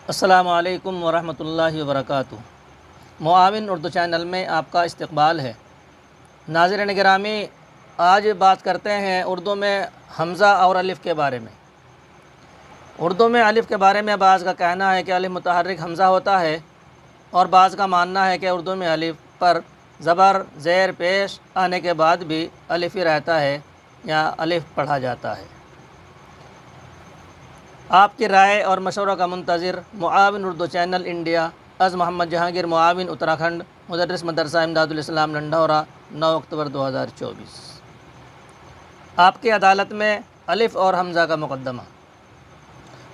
السلام علیکم ورحمۃ اللہ وبرکاتہ۔ معاون اردو چینل میں آپ کا استقبال ہے۔ ناظرین گرامی، آج بات کرتے ہیں اردو میں حمزہ اور الف کے بارے میں۔ اردو میں الف کے بارے میں بعض کا کہنا ہے کہ الف متحرک حمزہ ہوتا ہے، اور بعض کا ماننا ہے کہ اردو میں الف پر زبر زیر پیش آنے کے بعد بھی الف ہی رہتا ہے یا الف پڑھا جاتا ہے۔ آپ کی رائے اور مشورہ کا منتظر معاون اردو چینل انڈیا از محمد جہانگیر، معاون اتراکھنڈ، مدرس مدرسہ امداد الاسلام لنڈھورہ، 9 اکتوبر 2024۔ آپ کی عدالت میں الف اور حمزہ کا مقدمہ۔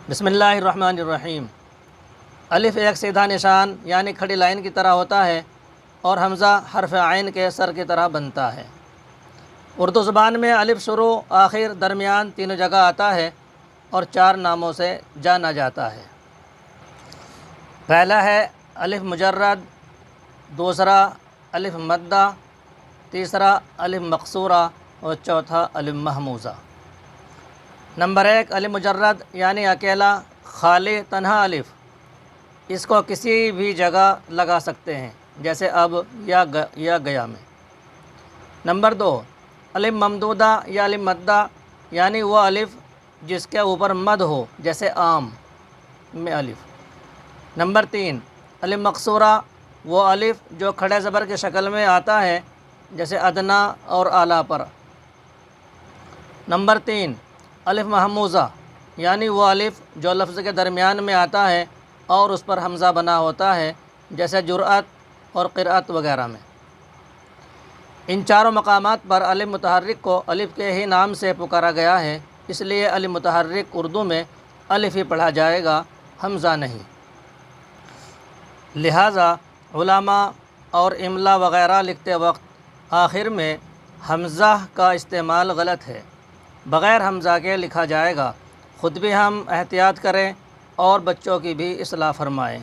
بسم اللہ الرحمن الرحیم۔ الف ایک سیدھا نشان یعنی کھڑی لائن کی طرح ہوتا ہے، اور حمزہ حرف عین کے سر کی طرح بنتا ہے۔ اردو زبان میں الف شروع، آخر، درمیان تینوں جگہ آتا ہے اور 4 ناموں سے جانا جاتا ہے۔ پہلا ہے الف مجرد، دوسرا الف مدہ، تیسرا الف مقصورہ اور چوتھا الف محموزہ۔ نمبر 1، الف مجرد یعنی اکیلا، خالی، تنہا الف۔ اس کو کسی بھی جگہ لگا سکتے ہیں، جیسے اب یا گیا میں۔ نمبر 2، الف ممدودہ یا الف مدہ یعنی وہ الف جس کے اوپر مد ہو، جیسے عام میں الف۔ نمبر 3، الف مقصورہ، وہ الف جو کھڑے زبر کی شکل میں آتا ہے، جیسے ادنا اور اعلیٰ پر۔ نمبر 3، الف محموزہ یعنی وہ الف جو لفظ کے درمیان میں آتا ہے اور اس پر حمزہ بنا ہوتا ہے، جیسے جرأت اور قرأت وغیرہ میں۔ ان چاروں مقامات پر الف متحرک کو الف کے ہی نام سے پکارا گیا ہے، اس لیے الف متحرک اردو میں الف ہی پڑھا جائے گا، حمزہ نہیں۔ لہٰذا علماء اور املا وغیرہ لکھتے وقت آخر میں حمزہ کا استعمال غلط ہے، بغیر حمزہ کے لکھا جائے گا۔ خود بھی ہم احتیاط کریں اور بچوں کی بھی اصلاح فرمائیں۔